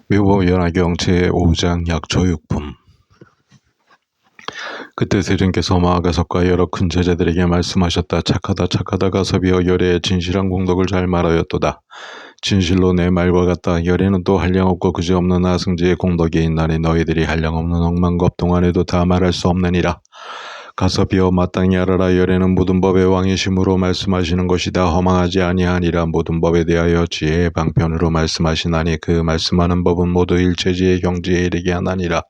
묘보 연화경 제5장 약초육품. 그때 세존께서 마하가섭과 여러 큰 제자들에게 말씀하셨다. 착하다 가섭이여, 열애의 진실한 공덕을 잘 말하였도다. 진실로 내 말과 같다. 열애는 또 한량없고 그지없는 아승지의 공덕이 있나니 너희들이 한량없는 억만급 동안에도 다 말할 수 없느니라. 가섭이여, 마땅히 알아라. 열애는 모든 법의 왕이심으로 말씀하시는 것이다. 허망하지 아니하니라. 모든 법에 대하여 지혜의 방편으로 말씀하시나니 그 말씀하는 법은 모두 일체지의 경지에 이르게 하나니라.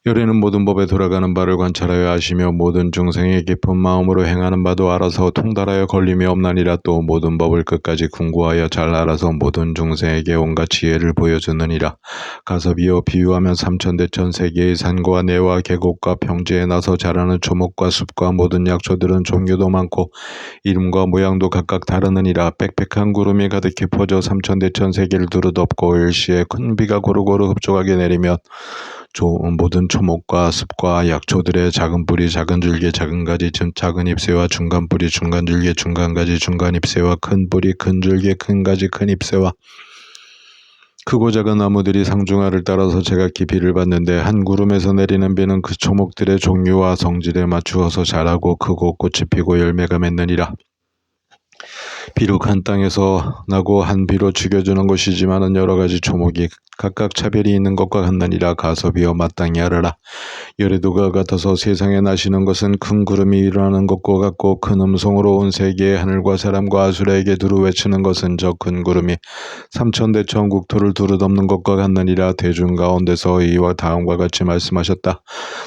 열애는 모든 법에 돌아가는 바를 관찰하여 아시며 모든 중생의 깊은 마음으로 행하는 바도 알아서 통달하여 걸림이 없나니라. 또 모든 법을 끝까지 궁구하여 잘 알아서 모든 중생에게 온갖 지혜를 보여주느니라. 가섭이여, 비유하면 삼천대천 세계의 산과 내와 계곡과 평지에 나서 자라는 초목과 숲과 모든 약초들은 종류도 많고 이름과 모양도 각각 다르느니라. 빽빽한 구름이 가득히 퍼져 삼천대천 세계를 두루덮고 일시에 큰 비가 고루고루 흡족하게 내리면 모든 초목과 습과 약초들의 작은 뿌리, 작은 줄기, 작은 가지, 작은 잎새와 중간 뿌리, 중간 줄기, 중간 가지, 중간 잎새와 큰 뿌리, 큰 줄기, 큰 가지, 큰 잎새와 크고 작은 나무들이 상중하를 따라서 제각기 비를 받는데 한 구름에서 내리는 비는 그 초목들의 종류와 성질에 맞추어서 자라고 크고 꽃이 피고 열매가 맺느니라. 비록 한 땅에서 나고 한 비로 죽여주는 것이지만은 여러 가지 초목이 각각 차별이 있는 것과 같느니라. 가섭이여, 마땅히 알아라. 열애도가 같아서 세상에 나시는 것은 큰 구름이 일어나는 것과 같고 큰 음성으로 온 세계의 하늘과 사람과 아수라에게 두루 외치는 것은 저 큰 구름이 삼천대천 국토를 두루덮는 것과 같느니라. 대중 가운데서 이와 다음과 같이 말씀하셨다.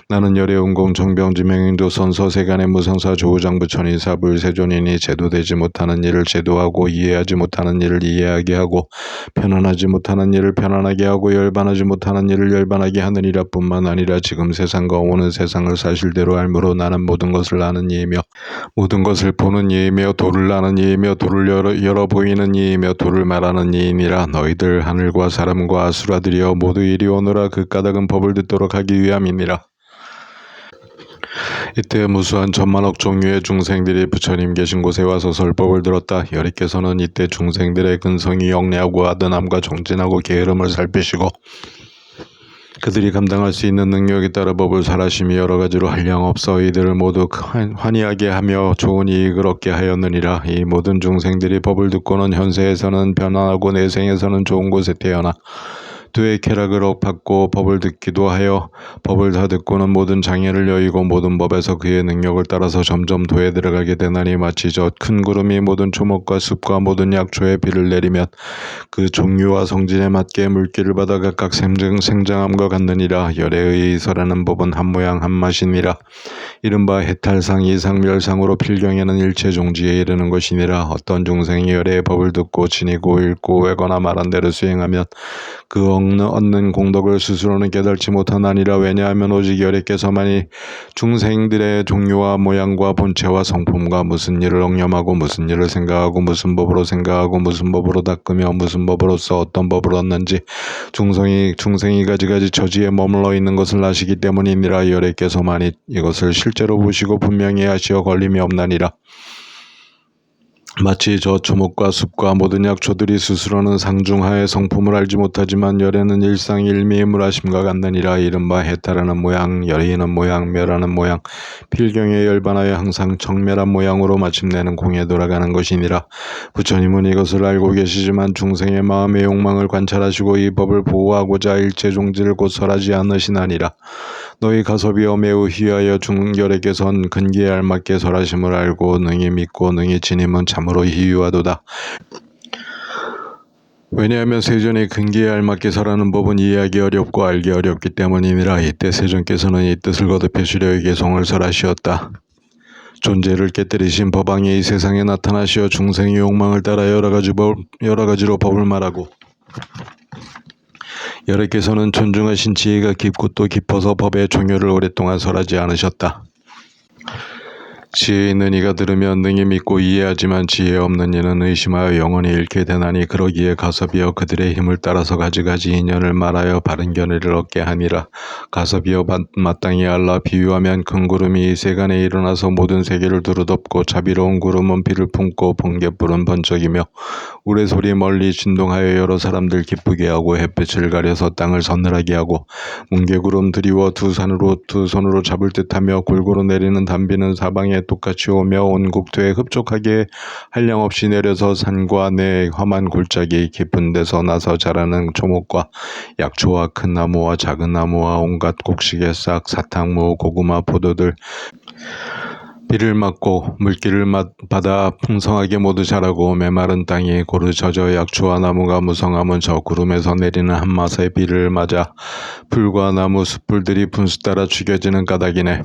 나는 열애 운공 정병지 맹인도 선서 세간의 무상사 조우장부천이 사불세존이니 제도되지 못하는 일을 제도하고 이해하지 못하는 일을 이해하게 하고 편안하지 못하는 일을 편안하게 하고 열반하지 못하는 일을 열반하게 하느니라. 뿐만 아니라 지금 세상과 오는 세상을 사실대로 알므로 나는 모든 것을 아는 이이며 모든 것을 보는 이이며 도를 아는 이이며 도를 열어 보이는 이이며 도를 말하는 이이니라. 너희들 하늘과 사람과 아수라들이여, 모두 이리 오너라. 그 까닭은 법을 듣도록 하기 위함이니라. 이때 무수한 천만억 종류의 중생들이 부처님 계신 곳에 와서 설법을 들었다. 열애께서는 이때 중생들의 근성이 영리하고 아드남과 정진하고 게으름을 살피시고 그들이 감당할 수 있는 능력에 따라 법을 설하심이 여러 가지로 한량없어 이들을 모두 환희하게 하며 좋은 이익을 얻게 하였느니라. 이 모든 중생들이 법을 듣고는 현세에서는 편안하고 내생에서는 좋은 곳에 태어나 두의 쾌락을 받고 법을 듣기도 하여 법을 다 듣고는 모든 장애를 여의고 모든 법에서 그의 능력을 따라서 점점 도에 들어가게 되나니 마치 저 큰 구름이 모든 초목과 숲과 모든 약초에 비를 내리면 그 종류와 성질에 맞게 물기를 받아 각각 생장함과 같느니라. 열애의 설하는 법은 한 모양 한 맛이니라. 이른바 해탈상 이상멸상으로 필경에는 일체 종지에 이르는 것이니라. 어떤 중생이 열애의 법을 듣고 지니고 읽고 외거나 말한 대로 수행하면 그 얻는 공덕을 스스로는 깨달지 못하나니라. 왜냐하면 오직 열애께서만이 중생들의 종류와 모양과 본체와 성품과 무슨 일을 엉념하고 무슨 일을 생각하고 무슨 법으로 생각하고 무슨 법으로 닦으며 무슨 법으로서 어떤 법을 얻는지 중생이 가지가지 처지에 머물러 있는 것을 아시기 때문이니라. 열애께서만이 이것을 실제로 보시고 분명히 아시어 걸림이 없나니라. 마치 저 초목과 숲과 모든 약초들이 스스로는 상중하의 성품을 알지 못하지만 열애는 일상일미의 물하심과 같느니라. 이른바 해탈하는 모양, 열이는 모양, 멸하는 모양, 필경에 열반하여 항상 청멸한 모양으로 마침내는 공에 돌아가는 것이니라. 부처님은 이것을 알고 계시지만 중생의 마음의 욕망을 관찰하시고 이 법을 보호하고자 일체 종지를 곧 설하지 않으시나니라. 너희 가섭이여, 매우 희하여 중열애께선 근기에 알맞게 설하심을 알고 능히 믿고 능히 지님은 참으로 희유하도다. 왜냐하면 세존이 근기에 알맞게 설하는 법은 이해하기 어렵고 알기 어렵기 때문이니라. 이때 세존께서는 이 뜻을 거듭해 주려 이 개송을 설하시었다. 존재를 깨뜨리신 법왕이 이 세상에 나타나시어 중생의 욕망을 따라 여러 가지로 법을 말하고 열애께서는 존중하신 지혜가 깊고 또 깊어서 법의 종효를 오랫동안 설하지 않으셨다. 지혜 있는 이가 들으면 능히 믿고 이해하지만 지혜 없는 이는 의심하여 영원히 잃게 되나니 그러기에 가섭이여 그들의 힘을 따라서 가지가지 인연을 말하여 바른 견해를 얻게 하니라. 가섭이여 마땅히 알라. 비유하면 큰 구름이 세간에 일어나서 모든 세계를 두루덮고 자비로운 구름은 비를 품고 번갯불은 번쩍이며 우레소리 멀리 진동하여 여러 사람들 기쁘게 하고 햇빛을 가려서 땅을 서늘하게 하고 뭉게구름 드리워 두 손으로 잡을 듯하며 골고루 내리는 단비는 사방에 똑같이 오며 온 국토에 흡족하게 한량없이 내려서 산과 내 험한 골짜기 깊은 데서 나서 자라는 초목과 약초와 큰 나무와 작은 나무와 온갖 곡식의 싹 사탕무 고구마 포도들 비를 맞고 물기를 받아 풍성하게 모두 자라고 메마른 땅이 고루 젖어 약초와 나무가 무성함은 저 구름에서 내리는 한맛의 비를 맞아 풀과 나무 숯불들이 분수 따라 죽여지는 까닭이네.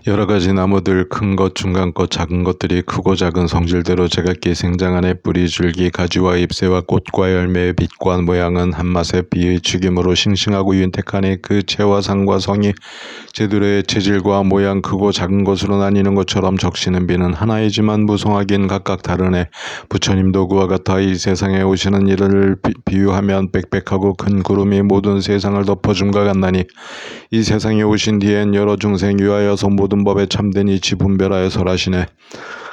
여러 가지 나무들 큰 것, 중간 것, 작은 것들이 크고 작은 성질대로 제각기 생장하네. 뿌리, 줄기, 가지와 잎새와 꽃과 열매의 빛과 모양은 한맛의 비의 죽임으로 싱싱하고 윤택하니 그 채와 상과 성이 제들의 체질과 모양 크고 작은 것으로 나뉘는 것처럼 적시는 비는 하나이지만 무성하긴 각각 다르네. 부처님도 그와 같아 이 세상에 오시는 이를 비유하면 빽빽하고 큰 구름이 모든 세상을 덮어줌과 같나니 이 세상에 오신 뒤엔 여러 중생 위하여서 모든 법에 참된 이치 분별하여 설하시네.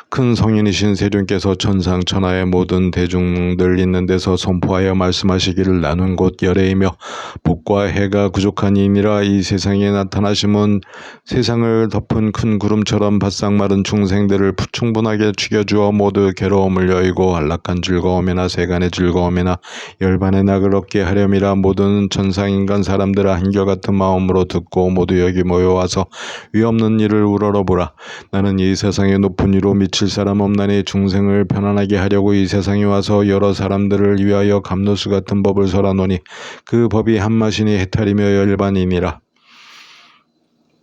큰 성인이신 세륜께서 천상 천하의 모든 대중들 있는 데서 선포하여 말씀하시기를 나눈 곳 열애이며 복과 해가 부족한 이니라. 이 세상에 나타나심은 세상을 덮은 큰 구름처럼 바싹 마른 중생들을 충분하게 죽여주어 모두 괴로움을 여의고 안락한 즐거움이나 세간의 즐거움이나 열반의 낙을 얻게 하렴이라. 모든 천상인간 사람들아 한결같은 마음으로 듣고 모두 여기 모여와서 위없는 일을 우러러보라. 나는 이 세상의 높은 이로 미칠 사람 없나니 중생을 편안하게 하려고 이 세상에 와서 여러 사람들을 위하여 감노수 같은 법을 설하노니 그 법이 한맛이니 해탈이며 열반이니라.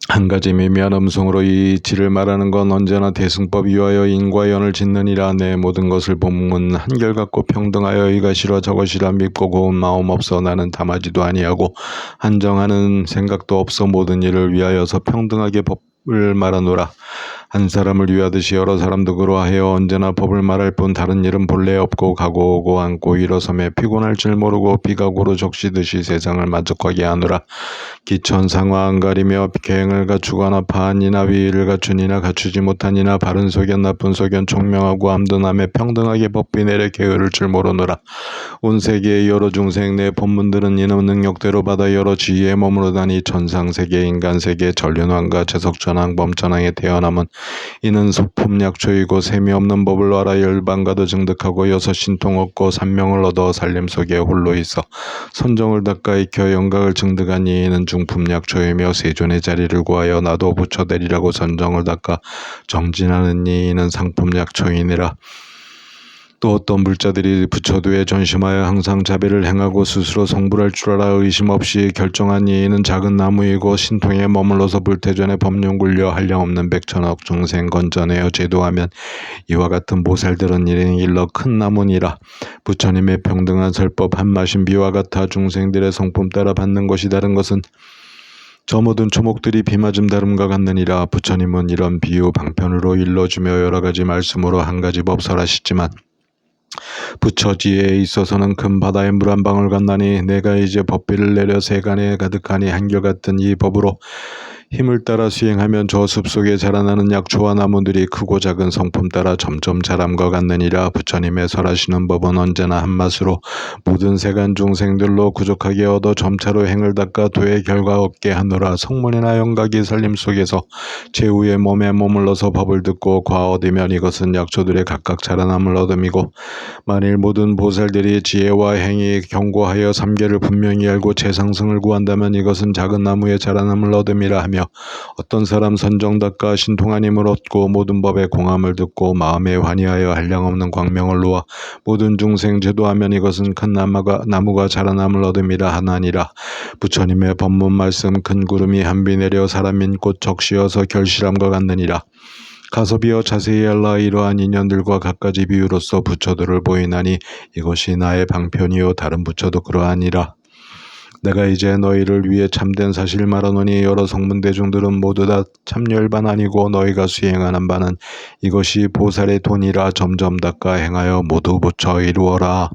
한 가지 미미한 음성으로 이 이치를 말하는 건 언제나 대승법 위하여 인과 연을 짓느니라. 내 모든 것을 본문 한결같고 평등하여 이것이라 저것이라 밉고 고운 마음 없어 나는 탐하지도 아니하고 한정하는 생각도 없어 모든 일을 위하여서 평등하게 법을 말하노라. 한 사람을 위하듯이 여러 사람도 그러하여 언제나 법을 말할 뿐 다른 일은 본래 없고 가고 오고 앉고 일어섬에 피곤할 줄 모르고 비가 고루 적시듯이 세상을 만족하게 하노라. 기천 상화 안 가리며 계행을 갖추거나 파한이나 위의를 갖추니나 갖추지 못하니나 바른 소견 나쁜 소견 총명하고 암둔함에 평등하게 법비 내려 게으를 줄 모르노라. 온 세계의 여러 중생 내 법문들은 이놈 능력대로 받아 여러 지위에 머무르다니 천상세계 인간세계 전륜왕과 재석전왕 범전왕에 태어남은 이는 소품약초이고 셈이 없는 법을 알아 열반가도 증득하고 여섯 신통 얻고 삼명을 얻어 살림 속에 홀로 있어 선정을 닦아 익혀 영각을 증득하니 이는 중품약초이며 세존의 자리를 구하여 나도 부처되리라고 선정을 닦아 정진하느니 이는 상품약초이니라. 또 어떤 불자들이 부처도에 전심하여 항상 자비를 행하고 스스로 성불할 줄 알아 의심 없이 결정한 이는 작은 나무이고 신통에 머물러서 불태전에 법륜 굴려 한량없는 백천억 중생 건전하여 제도하면 이와 같은 보살들은 일러 큰 나무니라. 부처님의 평등한 설법 한마신 비와 같아 중생들의 성품 따라 받는 것이 다른 것은 저 모든 초목들이 비맞음 다름과 같느니라. 부처님은 이런 비유 방편으로 일러주며 여러 가지 말씀으로 한 가지 법 설하시지만 부처지에 있어서는 큰 바다에 물 한 방울 같나니 내가 이제 법비를 내려 세간에 가득하니 한결같은 이 법으로 힘을 따라 수행하면 저 숲속에 자라나는 약초와 나무들이 크고 작은 성품 따라 점점 자람과 같느니라. 부처님의 설하시는 법은 언제나 한맛으로 모든 세간 중생들로 구족하게 얻어 점차로 행을 닦아 도의 결과 얻게 하노라. 성문이나 영각이 살림 속에서 최후의 몸에 머물러서 법을 듣고 과얻으면 이것은 약초들의 각각 자라남을 얻음이고 만일 모든 보살들이 지혜와 행위 경고하여 삼계를 분명히 알고 재상승을 구한다면 이것은 작은 나무의 자라남을 얻음이라 하며 어떤 사람 선정 닦아 신통한 힘을 얻고 모든 법에 공함을 듣고 마음에 환희하여 한량없는 광명을 놓아 모든 중생 제도하면 이것은 큰 나무가 자라남을 얻음이라 하나니라. 부처님의 법문 말씀 큰 구름이 한비 내려 사람인 꽃 적시어서 결실함과 같느니라. 가섭이여 자세히 알라. 이러한 인연들과 갖가지 비유로서 부처들을 보이나니 이것이 나의 방편이요 다른 부처도 그러하니라. 내가 이제 너희를 위해 참된 사실 말하노니 여러 성문 대중들은 모두 다 참여할 바는 아니고 너희가 수행하는 바는 이것이 보살의 돈이라 점점 닦아 행하여 모두 붙여 이루어라.